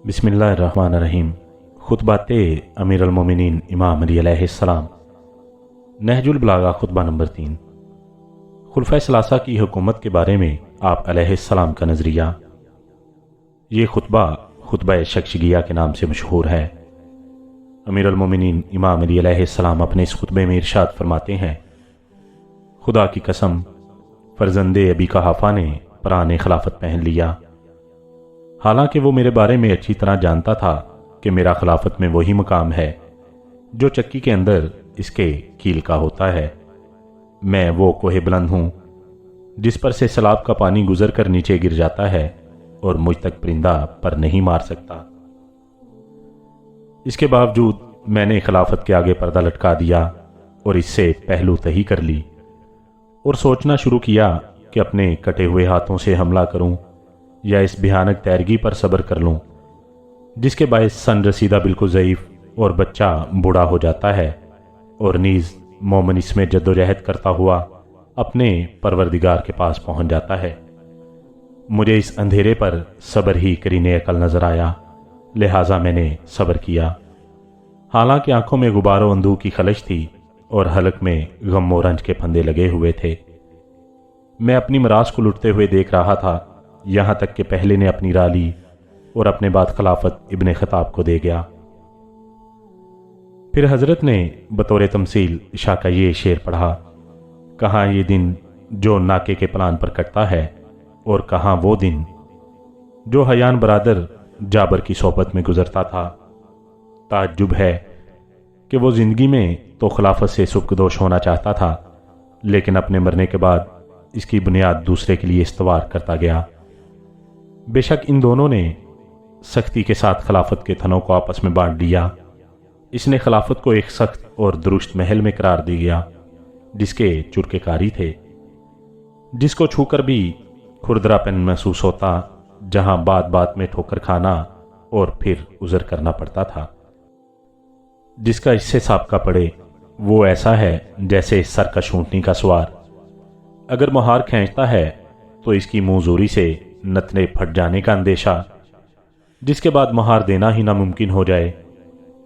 बिस्मिल्लाहिर्रहमानिर्रहीम। खुतबात अमीर अल-मोमिनीन इमाम अली अलैहिस्सलाम। नहजुल बलागा खुतबा नंबर 3। खुलफा सलासा की हुकूमत के बारे में आप अलैहिस्सलाम का नज़रिया। ये खुतबा शख्शिगिया के नाम से मशहूर है। अमीर अल-मोमिनीन इमाम अली अलैहिस्सलाम अपने इस खुतबे में इरशाद फरमाते हैं, खुदा की कसम, फर्जंदे अबी कहाफा ने पराने खिलाफत पहन लिया। हालांकि वो मेरे बारे में अच्छी तरह जानता था कि मेरा खिलाफत में वही मकाम है जो चक्की के अंदर इसके कील का होता है। मैं वो कोहे बुलंद हूँ जिस पर से सैलाब का पानी गुजर कर नीचे गिर जाता है और मुझ तक परिंदा पर नहीं मार सकता। इसके बावजूद मैंने खिलाफत के आगे पर्दा लटका दिया और इससे पहलू तही कर ली और सोचना शुरू किया कि अपने कटे हुए हाथों से हमला करूं या इस भयानक तैरगी पर सब्र कर लूं जिसके बायस सन रसीदा बिल्कुल ज़ईफ और बच्चा बूढ़ा हो जाता है और नीज मोमिन इसमें जद्दोजहद करता हुआ अपने परवरदिगार के पास पहुंच जाता है। मुझे इस अंधेरे पर सब्र ही करीने अकल नजर आया, लिहाजा मैंने सब्र किया। हालांकि आंखों में गुबारो अंधू की खलश थी और हलक में गम व रंज के फंदे लगे हुए थे। मैं अपनी मराज को लुटते हुए देख रहा था, यहां तक कि पहले ने अपनी राह ली और अपने बाद खिलाफत इब्ने खताब को दे गया। फिर हजरत ने बतौर तमसील इशा का ये शेर पढ़ा, कहाँ ये दिन जो नाके के प्लान पर कटता है और कहाँ वो दिन जो हयान बरादर जाबर की सोबत में गुजरता था। ताज्जुब है कि वो जिंदगी में तो खिलाफत से सुबकदोश होना चाहता था, लेकिन अपने मरने के बाद इसकी बुनियाद दूसरे के लिए इस्तवार करता गया। बेशक इन दोनों ने सख्ती के साथ खिलाफत के थनों को आपस में बांट दिया। इसने खिलाफत को एक सख्त और दुरुस्त महल में करार दे गया जिसके चुरकेकारी थे, जिसको छूकर भी खुरदरापन महसूस होता, जहां बात बात में ठोकर खाना और फिर उज़र करना पड़ता था। जिसका इससे साबका पड़े वो ऐसा है जैसे सरकश ऊंटनी का सवार अगर मुहार खींचता है तो इसकी मुंहजोरी से नथने फट जाने का अंदेशा, जिसके बाद मुहार देना ही नामुमकिन हो जाए,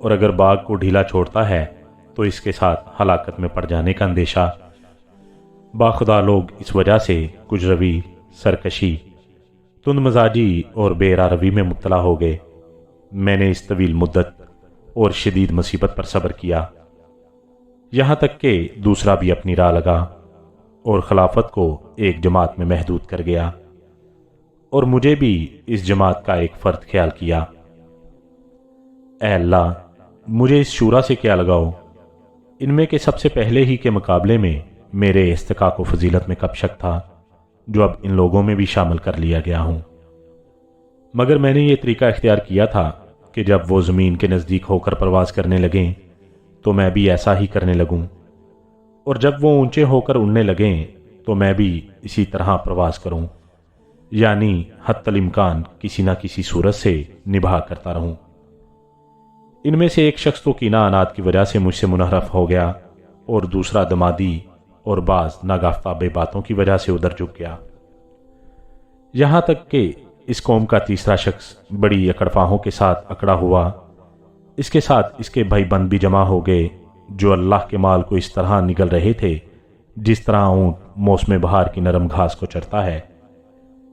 और अगर बाघ को ढीला छोड़ता है तो इसके साथ हलाकत में पड़ जाने का अंदेशा। बाखुदा लोग इस वजह से कुजरवी, सरकशी, तुंद मजाजी और बेरा रवी में मुब्तला हो गए। मैंने इस तवील मुद्दत और शदीद मुसीबत पर सब्र किया, यहां तक कि दूसरा भी अपनी राह लगा और खिलाफत को एक जमात में महदूद कर गया और मुझे भी इस जमात का एक फर्द ख्याल किया। ऐ अल्लाह, मुझे इस शूरा से क्या लगाओ। इनमें के सबसे पहले ही के मुकाबले में मेरे इस्तिकाक व फजीलत में कब शक था, जो अब इन लोगों में भी शामिल कर लिया गया हूं। मगर मैंने ये तरीका इख्तियार किया था कि जब वो ज़मीन के नज़दीक होकर प्रवास करने लगें तो मैं भी ऐसा ही करने लगूं, और जब वो ऊंचे होकर उड़ने लगें तो मैं भी इसी तरह प्रवास करूं, यानी हत्तल इम्कान किसी न किसी सूरत से निभा करता रहूं। इनमें से एक शख्स तो कीना अनाद की वजह से मुझसे मुनहरफ हो गया और दूसरा दमादी और बाज नागाफ्ता बातों की वजह से उधर झुक गया। यहां तक कि इस कौम का तीसरा शख्स बड़ी अकड़फाहों के साथ अकड़ा हुआ। इसके साथ इसके भाईबंद भी जमा हो गए जो अल्लाह के माल को इस तरह निगल रहे थे जिस तरह ऊंट मौसम बहार की नरम घास को चरता है।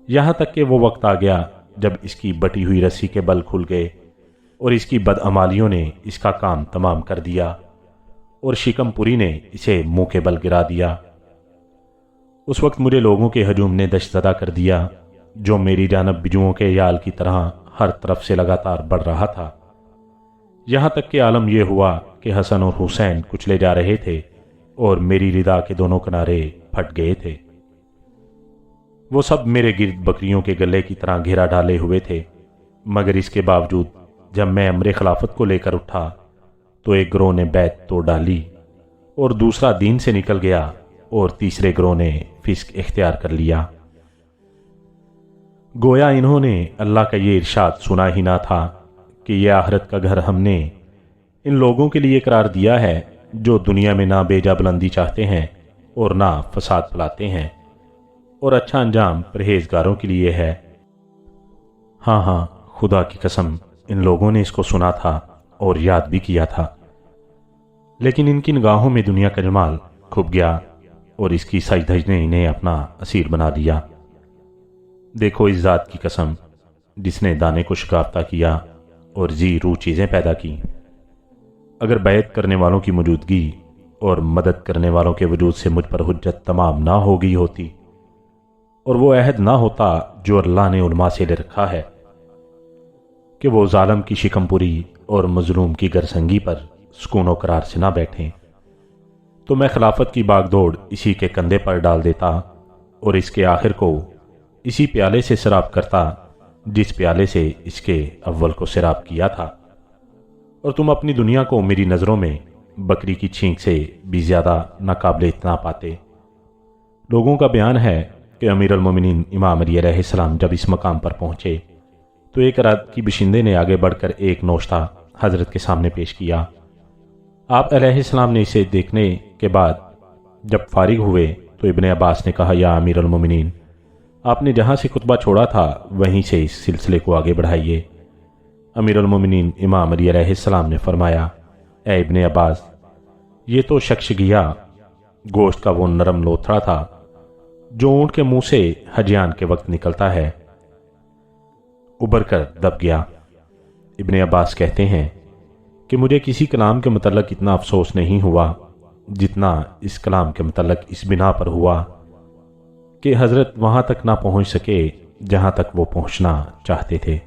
यहां तक कि वो वक्त आ गया जब इसकी बटी हुई रस्सी के बल खुल गए और इसकी बदअमालियों ने इसका काम तमाम कर दिया और शिकमपुरी ने इसे मुंह के बल गिरा दिया। उस वक्त मुझे लोगों के हजूम ने दशज़दा कर दिया जो मेरी जानब बिजुओं के याल की तरह हर तरफ से लगातार बढ़ रहा था। यहां तक कि आलम यह हुआ कि हसन और हुसैन कुचले जा रहे थे और मेरी रिदा के दोनों किनारे फट गए थे। वो सब मेरे गिर्द बकरियों के गले की तरह घेरा डाले हुए थे, मगर इसके बावजूद जब मैं अमरे खिलाफत को लेकर उठा तो एक ग्रोह ने बैत तोड़ डाली और दूसरा दीन से निकल गया और तीसरे ग्रोह ने फिस्क इख्तियार कर लिया। गोया इन्होंने अल्लाह का ये इरशाद सुना ही ना था कि यह आखिरत का घर हमने इन लोगों के लिए करार दिया है जो दुनिया में ना बेजा बुलंदी चाहते हैं और ना फसाद फैलाते हैं, और अच्छा अंजाम परहेजगारों के लिए है। हाँ हाँ, खुदा की कसम, ان لوگوں نے اس کو سنا تھا اور یاد بھی کیا تھا، لیکن ان کی نگاہوں میں دنیا کا جمال کھپ گیا اور اس کی سج دھج نے انہیں اپنا اسیر بنا دیا۔ دیکھو اس ذات کی قسم جس نے دانے کو شکافتہ کیا اور زی روح چیزیں پیدا کی، اگر بیعت کرنے والوں کی موجودگی اور مدد کرنے والوں کے وجود سے مجھ پر حجت تمام نہ ہو گئی ہوتی اور وہ عہد نہ ہوتا جو اللہ نے علماء سے لے رکھا ہے کہ وہ ظالم کی شکم پوری اور مظلوم کی گرسنگی پر سکون و قرار سے نہ بیٹھیں، تو میں خلافت کی باغ دوڑ اسی کے کندھے پر ڈال دیتا اور اس کے آخر کو اسی پیالے سے سراب کرتا جس پیالے سے اس کے اول کو سراب کیا تھا، اور تم اپنی دنیا کو میری نظروں میں بکری کی چھینک سے بھی زیادہ ناقابل اتنا پاتے۔ لوگوں کا بیان ہے کہ امیر المومنین امام علی علیہ السلام جب اس مقام پر پہنچے تو ایک رات کی بشندے نے آگے بڑھ کر ایک نوشتہ حضرت کے سامنے پیش کیا۔ آپ علیہ السلام نے اسے دیکھنے کے بعد جب فارغ ہوئے تو ابن عباس نے کہا، یا امیر المومنین، آپ نے جہاں سے خطبہ چھوڑا تھا وہیں سے اس سلسلے کو آگے بڑھائیے۔ امیر المومنین امام علی علیہ السلام نے فرمایا، اے ابن عباس، یہ تو شخص گیا گوشت کا وہ نرم لوتھڑا تھا جو اونٹ کے منہ سے حجیان کے وقت نکلتا ہے، ابھر کر دب گیا۔ ابن عباس کہتے ہیں کہ مجھے کسی کلام کے متعلق اتنا افسوس نہیں ہوا جتنا اس کلام کے متعلق اس بنا پر ہوا کہ حضرت وہاں تک نہ پہنچ سکے جہاں تک وہ پہنچنا چاہتے تھے۔